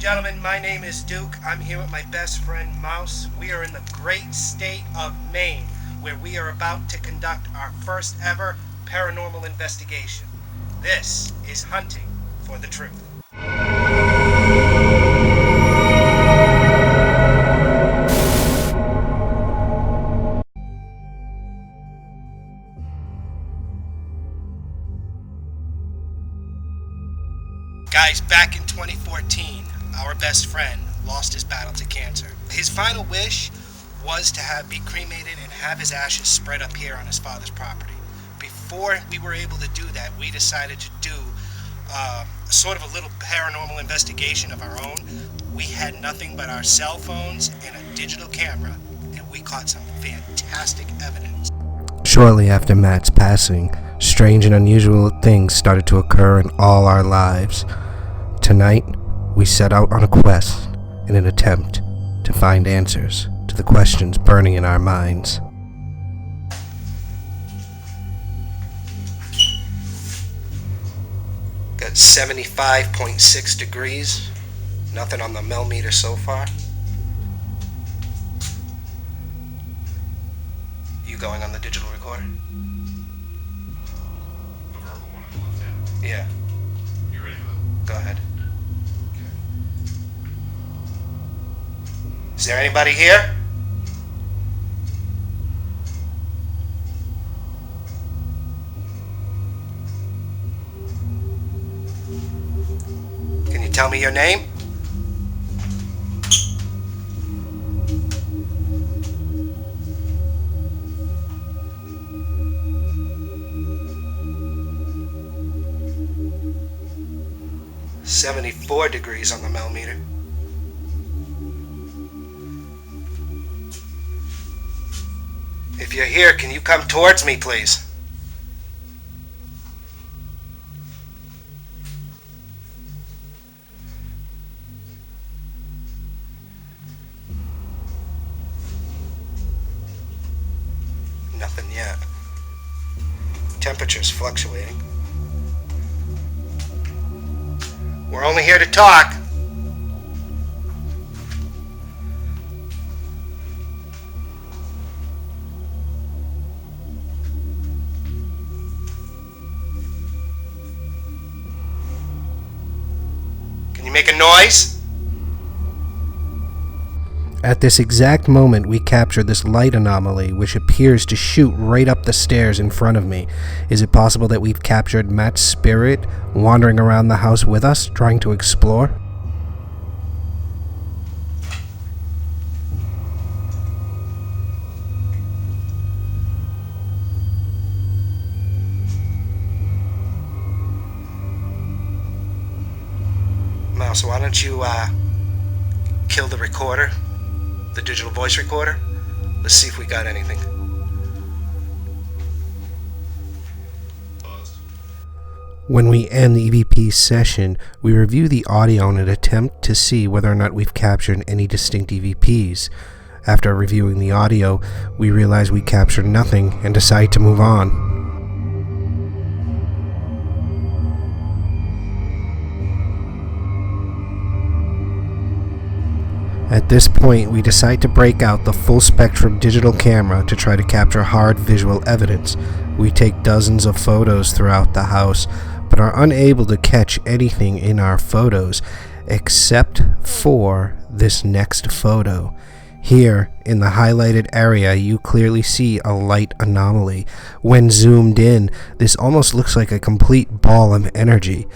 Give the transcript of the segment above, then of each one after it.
Gentlemen, my name is Duke. I'm here with my best friend Mouse. We are in the great state of Maine, where we are about to conduct our first ever paranormal investigation. This is Hunting for the Truth. Guys, back in 2014, our best friend lost his battle to cancer. His final wish was to be cremated and have his ashes spread up here on his father's property. Before we were able to do that, we decided to do sort of a little paranormal investigation of our own. We had nothing but our cell phones and a digital camera, and we caught some fantastic evidence. Shortly after Matt's passing, strange and unusual things started to occur in all our lives. Tonight, we set out on a quest in an attempt to find answers to the questions burning in our minds. Got 75.6 degrees. Nothing on the millimeter so far. You going on the digital recorder? The verbal one on the left hand? Yeah. You ready for that? Go ahead. Okay. Is there anybody here? Can you tell me your name? "74 degrees on the millimeter. If you're here, can you come towards me, please?" Nothing yet. Temperature's fluctuating. We're only here to talk. Can you make a noise? At this exact moment, we captured this light anomaly, which appears to shoot right up the stairs in front of me. Is it possible that we've captured Matt's spirit wandering around the house with us, trying to explore? Mouse, why don't you kill the recorder? The digital voice recorder? Let's see if we got anything. Paused. When we end the EVP session, we review the audio in an attempt to see whether or not we've captured any distinct EVPs. After reviewing the audio, we realize we captured nothing and decide to move on. At this point, we decide to break out the full spectrum digital camera to try to capture hard visual evidence. We take dozens of photos throughout the house, but are unable to catch anything in our photos except for this next photo. Here, in the highlighted area, you clearly see a light anomaly. When zoomed in, this almost looks like a complete ball of energy.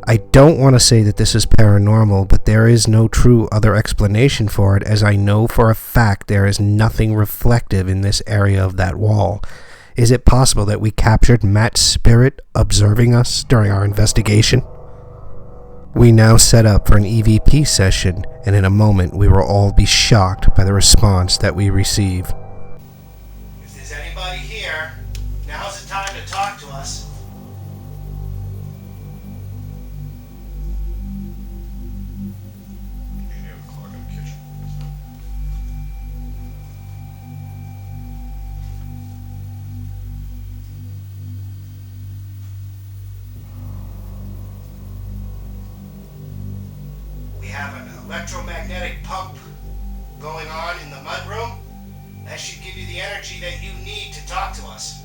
I don't want to say that this is paranormal, but there is no true other explanation for it, as I know for a fact there is nothing reflective in this area of that wall. Is it possible that we captured Matt's spirit observing us during our investigation? We now set up for an EVP session, and in a moment we will all be shocked by the response that we receive. If there's anybody here, now's the time to talk to us. You can hear the clock in the kitchen. have an electromagnetic pump going on in the mudroom. That should give you the energy that you need to talk to us.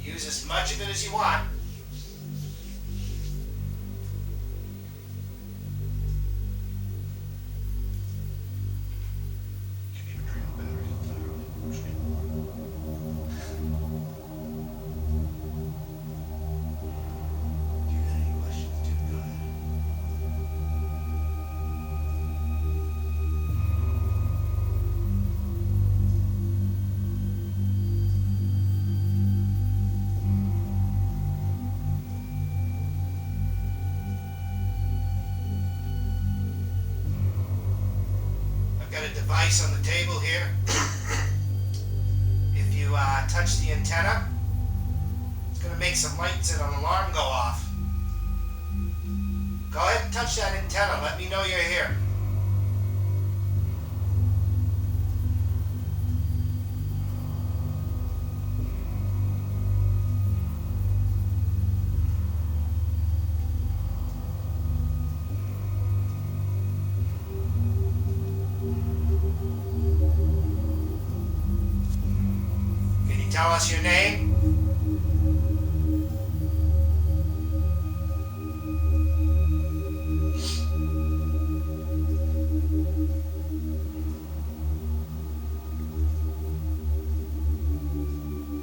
Use as much of it as you want. You need a drain the batteries entirely. Just need water. Do you got any questions, dude? Go ahead. I've got a device on the table here. If you touch the antenna, it's going to make some lights and an alarm go off. Go ahead and touch that antenna. Let me know you're here. Can you tell us your name?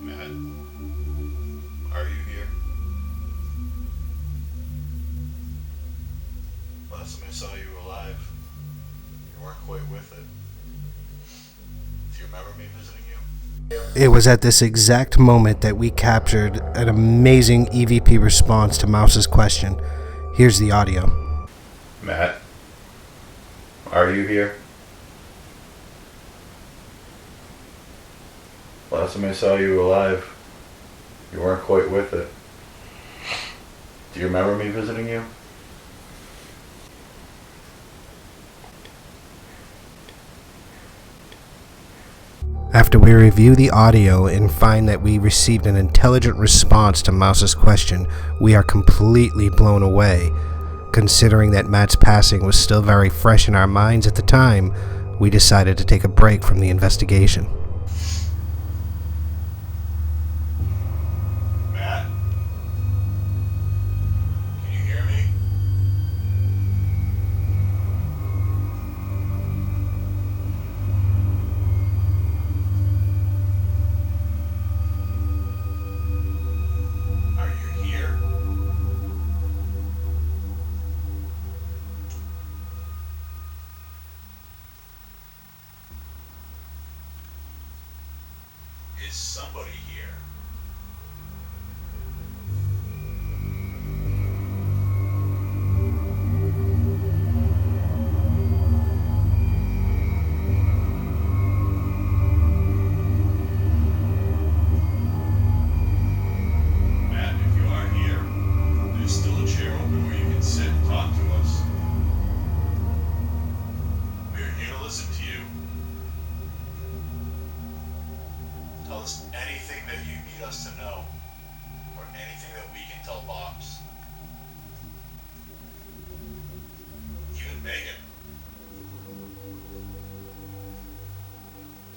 Matt, are you here? Last time I saw you alive, you weren't quite with it. Do you remember me visiting you? It was at this exact moment that we captured an amazing EVP response to Mouse's question. Here's the audio. Matt, are you here? Last time I saw you alive, you weren't quite with it. Do you remember me visiting you? After we review the audio and find that we received an intelligent response to Mouse's question, we are completely blown away. Considering that Matt's passing was still very fresh in our minds at the time, we decided to take a break from the investigation. Matt? Can you hear me? Are you here? Is somebody here? Matt, if you are here, there's still a chair open where you can sit and talk to us. We are here to listen to you. Tell us anything that you need us to know, or anything that we can tell Bobs. Even Megan.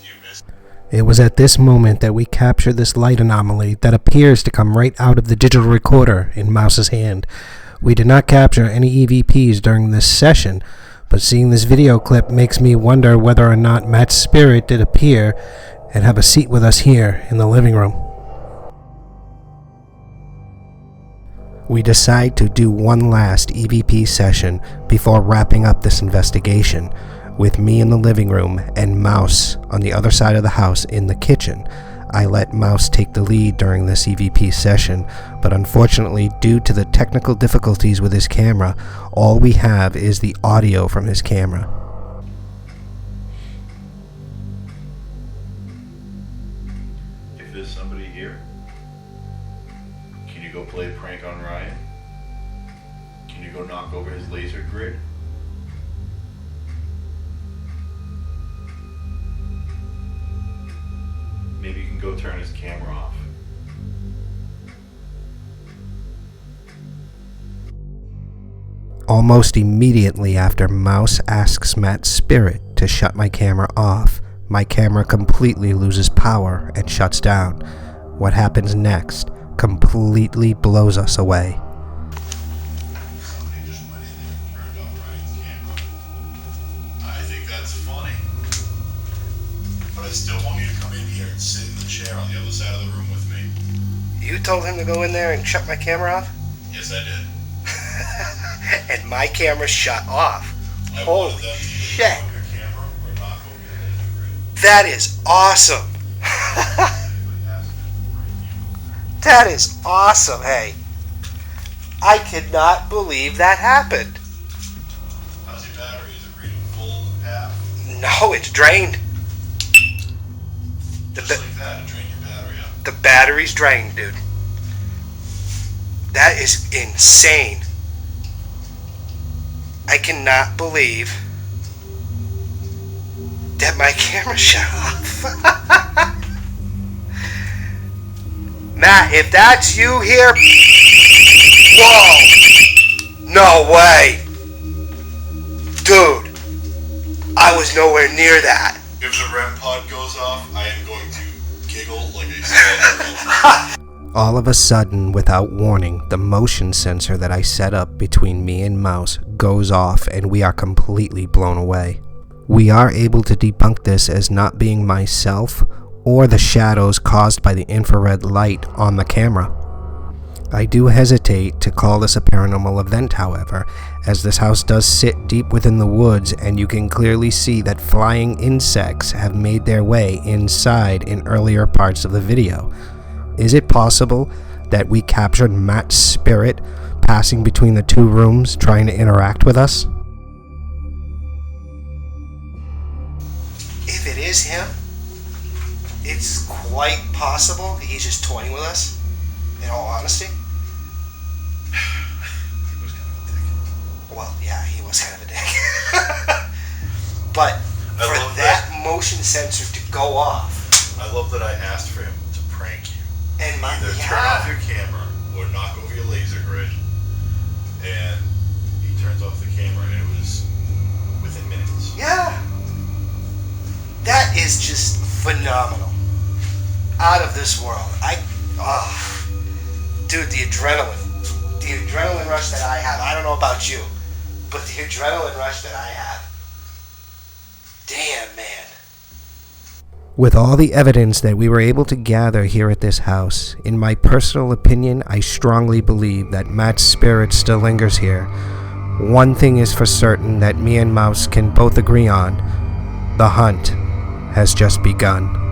Do you miss? It was at this moment that we captured this light anomaly that appears to come right out of the digital recorder in Mouse's hand. We did not capture any EVPs during this session, but seeing this video clip makes me wonder whether or not Matt's spirit did appear and have a seat with us here in the living room. We decide to do one last EVP session before wrapping up this investigation, with me in the living room and Mouse on the other side of the house in the kitchen. I let Mouse take the lead during this EVP session, but unfortunately, due to the technical difficulties with his camera, all we have is the audio from his camera. If there's somebody here, can you go play a prank on Ryan? Can you go knock over his laser grid? Maybe you can go turn his camera off. Almost immediately after Mouse asks Matt's spirit to shut my camera off, my camera completely loses power and shuts down. What happens next completely blows us away. Somebody just went in there and turned off Ryan's camera. I think that's funny. But I still want you to come in here and sit in the chair on the other side of the room with me. You told him to go in there and shut my camera off? Yes, I did. And my camera shut off. I Holy wanted them to shit. either knock your camera or knock over your laser grid. That is awesome. That is awesome, hey. I cannot believe that happened. How's your battery? Is it reading full, half? No, it's drained. Just like that, it drained your battery up. The battery's drained, dude. That is insane. I cannot believe that my camera shut off. Matt, if that's you here, whoa, no way. Dude, I was nowhere near that. If the REM pod goes off, I am going to giggle like a sad All of a sudden, without warning, the motion sensor that I set up between me and Mouse goes off and we are completely blown away. We are able to debunk this as not being myself or the shadows caused by the infrared light on the camera. I do hesitate to call this a paranormal event, however, as this house does sit deep within the woods and you can clearly see that flying insects have made their way inside in earlier parts of the video. Is it possible that we captured Matt's spirit passing between the two rooms trying to interact with us? If it is him, it's quite possible that he's just toying with us, in all honesty. He was kind of a dick. Well, yeah, he was kind of a dick. But I for love that motion sensor to go off, I love that I asked for him to prank you. and my, Either turn off your camera or knock over your laser grid. And he turns off the camera and it was within minutes. yeah, that is just phenomenal. Out of this world. Dude, the adrenaline rush that I have, I don't know about you, but the adrenaline rush that I have, damn, man. With all the evidence that we were able to gather here at this house, in my personal opinion, I strongly believe that Matt's spirit still lingers here. One thing is for certain that me and Mouse can both agree on: the hunt has just begun.